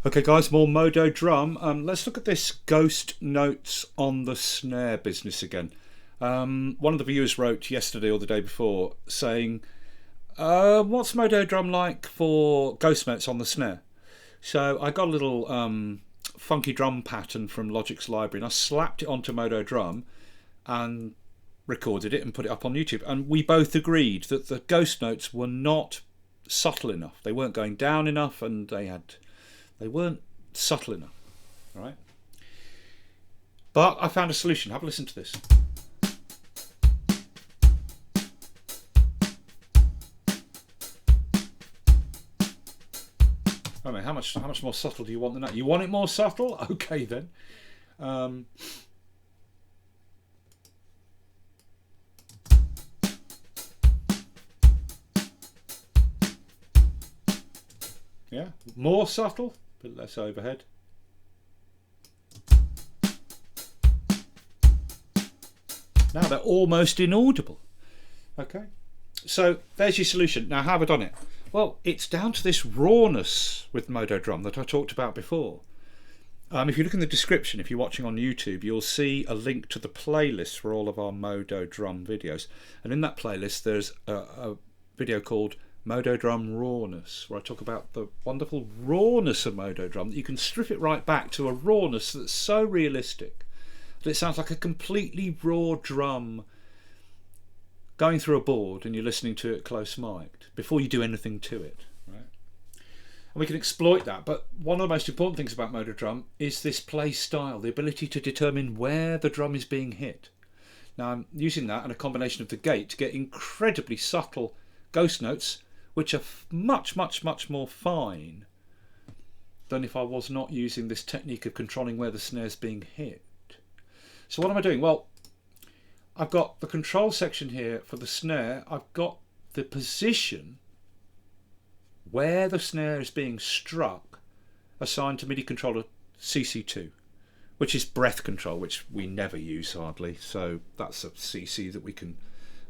Okay guys, more Modo Drum. Let's look at this ghost notes on the snare business again. One of the viewers wrote yesterday or the day before saying, what's Modo Drum like for ghost notes on the snare? So I got a little funky drum pattern from Logic's library and I slapped it onto Modo Drum and recorded it and put it up on YouTube. And we both agreed that the ghost notes were not subtle enough. They weren't going down enough and they weren't subtle enough, right? But I found a solution. Have a listen to this. I mean, how much more subtle do you want than that? You want it more subtle? Okay then. Yeah, more subtle, a bit less overhead. Now they're almost inaudible. Okay, so there's your solution. Now how have I done it? Well, it's down to this rawness with Modo Drum that I talked about before. If you look in the description, if you're watching on YouTube, you'll see a link to the playlist for all of our Modo Drum videos. And in that playlist, there's a video called Modo Drum Rawness, where I talk about the wonderful rawness of Modo Drum, that you can strip it right back to a rawness that's so realistic that it sounds like a completely raw drum going through a board and you're listening to it close mic'd before you do anything to it, right? And we can exploit that, but one of the most important things about Modo Drum is this play style, the ability to determine where the drum is being hit. Now I'm using that and a combination of the gate to get incredibly subtle ghost notes which are much more fine than if I was not using this technique of controlling where the snare's being hit. So what am I doing? Well, I've got the control section here for the snare. I've got the position where the snare is being struck assigned to MIDI controller CC2, which is breath control, which we never use hardly. So that's a CC that we can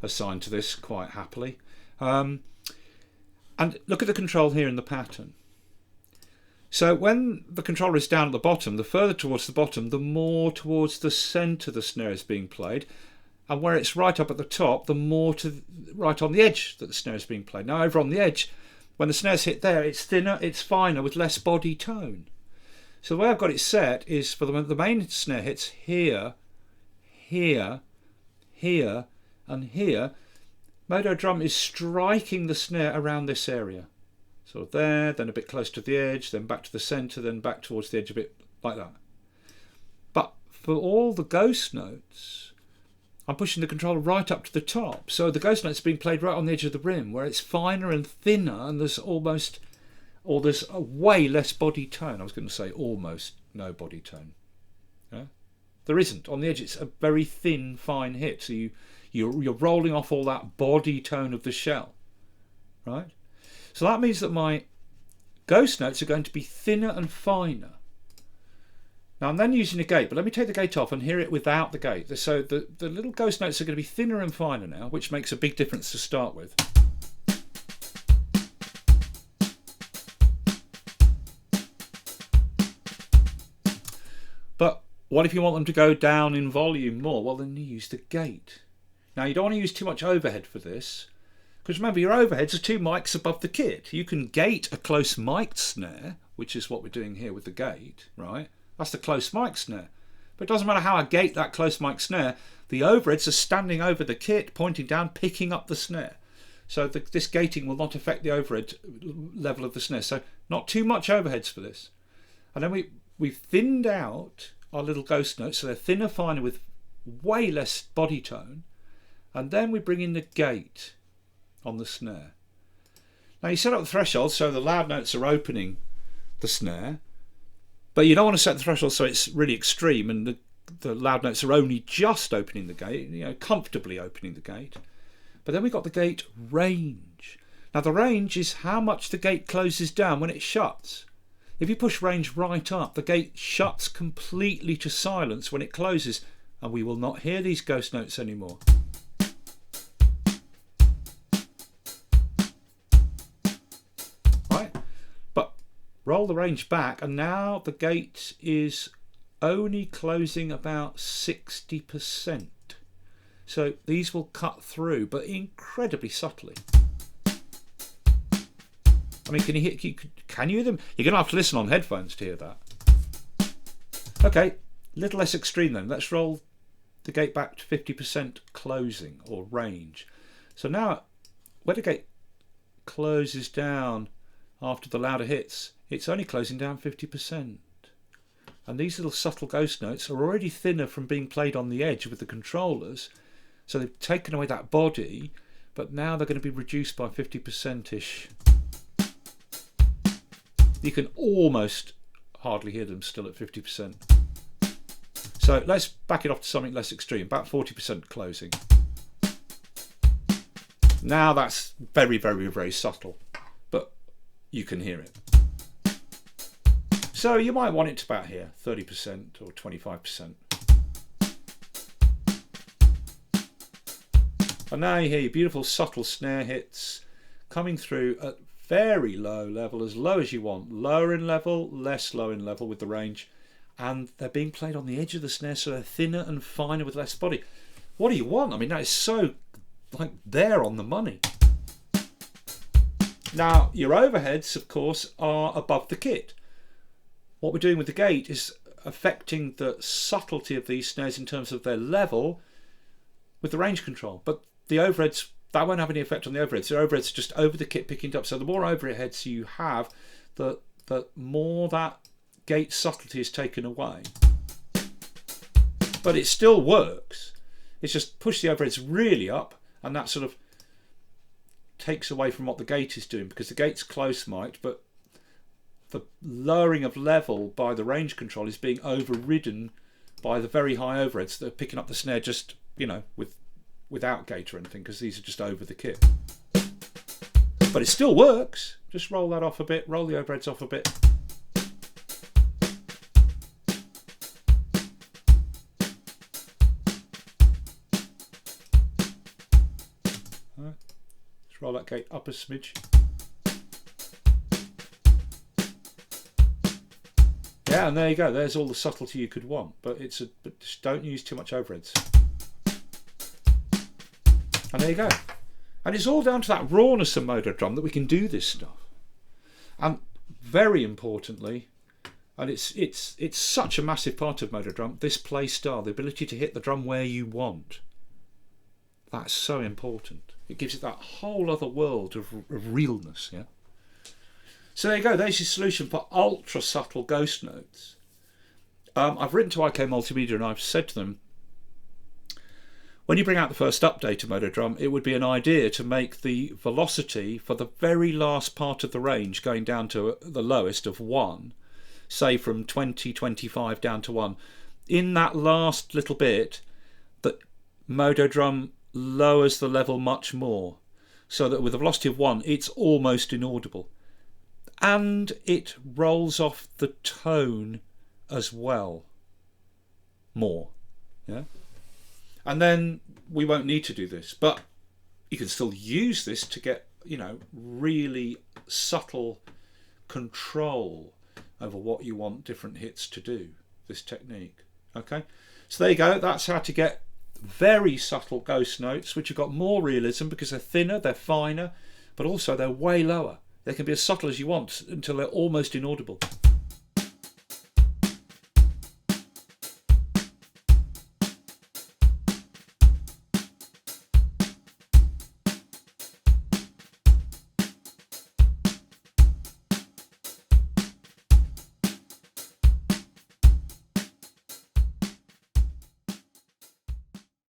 assign to this quite happily. And look at the control here in the pattern. So when the controller is down at the bottom, the further towards the bottom, the more towards the centre the snare is being played. And where it's right up at the top, the more to right on the edge that the snare is being played. Now over on the edge, when the snare's hit there, it's thinner, it's finer with less body tone. So the way I've got it set is for the main snare hits here, here, here, and here. Modo Drum is striking the snare around this area. Sort of there, then a bit close to the edge, then back to the centre, then back towards the edge a bit like that. But for all the ghost notes, I'm pushing the controller right up to the top. So the ghost notes are being played right on the edge of the rim, where it's finer and thinner, and there's there's a way less body tone. I was going to say almost no body tone. Yeah? There isn't. On the edge, it's a very thin, fine hit. So you're rolling off all that body tone of the shell, right? So that means that my ghost notes are going to be thinner and finer. Now I'm then using a gate, but let me take the gate off and hear it without the gate. So the little ghost notes are going to be thinner and finer now, which makes a big difference to start with. But what if you want them to go down in volume more? Well, then you use the gate. Now you don't want to use too much overhead for this, because remember your overheads are 2 mics above the kit. You can gate a close mic'd snare, which is what we're doing here with the gate, right? That's the close mic snare. But it doesn't matter how I gate that close mic snare, the overheads are standing over the kit, pointing down, picking up the snare. So this gating will not affect the overhead level of the snare. So not too much overheads for this. And then we've thinned out our little ghost notes, so they're thinner, finer with way less body tone. And then we bring in the gate on the snare. Now you set up the threshold so the loud notes are opening the snare, but you don't want to set the threshold so it's really extreme and the loud notes are only just opening the gate, comfortably opening the gate. But then we've got the gate range. Now the range is how much the gate closes down when it shuts. If you push range right up, the gate shuts completely to silence when it closes, and we will not hear these ghost notes anymore. roll the range back, and now the gate is only closing about 60%. So these will cut through, but incredibly subtly. I mean, can you hear them? You're going to have to listen on headphones to hear that. Okay, a little less extreme then. Let's roll the gate back to 50% closing or range. So now, where the gate closes down after the louder hits, it's only closing down 50%. And these little subtle ghost notes are already thinner from being played on the edge with the controllers. So they've taken away that body, but now they're going to be reduced by 50%-ish. You can almost hardly hear them still at 50%. So let's back it off to something less extreme, about 40% closing. Now that's very, very, very subtle, but you can hear it. So you might want it to about here, 30% or 25%. And now you hear your beautiful subtle snare hits coming through at very low level, as low as you want. Lower in level, less low in level with the range. And they're being played on the edge of the snare, so they're thinner and finer with less body. What do you want? I mean, that is so, like, there on the money. Now, your overheads, of course, are above the kit. What we're doing with the gate is affecting the subtlety of these snares in terms of their level with the range control. But the overheads, that won't have any effect on the overheads. The overheads are just over the kit picking it up. So the more overheads you have, the more that gate subtlety is taken away. But it still works. It's just push the overheads really up, and that sort of takes away from what the gate is doing, because the gate's close mic'd, but the lowering of level by the range control is being overridden by the very high overheads that are picking up the snare just, you know, without gate or anything, because these are just over the kit. But it still works. Just roll that off a bit, roll the overheads off a bit. Alright, let's roll that gate up a smidge. Yeah, and there you go. There's all the subtlety you could want, but but just don't use too much overheads. And there you go. And it's all down to that rawness of MODO drum that we can do this stuff. And very importantly, and it's such a massive part of MODO drum, this play style, the ability to hit the drum where you want. That's so important. It gives it that whole other world of realness. Yeah. So there you go, there's your solution for ultra subtle ghost notes. I've written to IK Multimedia and I've said to them, when you bring out the first update of MODO drum, it would be an idea to make the velocity for the very last part of the range going down to the lowest of 1, say from 20, 25 down to 1. In that last little bit, the MODO drum lowers the level much more, so that with a velocity of 1, it's almost inaudible. And it rolls off the tone as well more. Yeah. And then we won't need to do this, but you can still use this to get, you know, really subtle control over what you want different hits to do, this technique. Okay, so there you go. That's how to get very subtle ghost notes, which have got more realism because they're thinner, they're finer, but also they're way lower. They can be as subtle as you want until they're almost inaudible.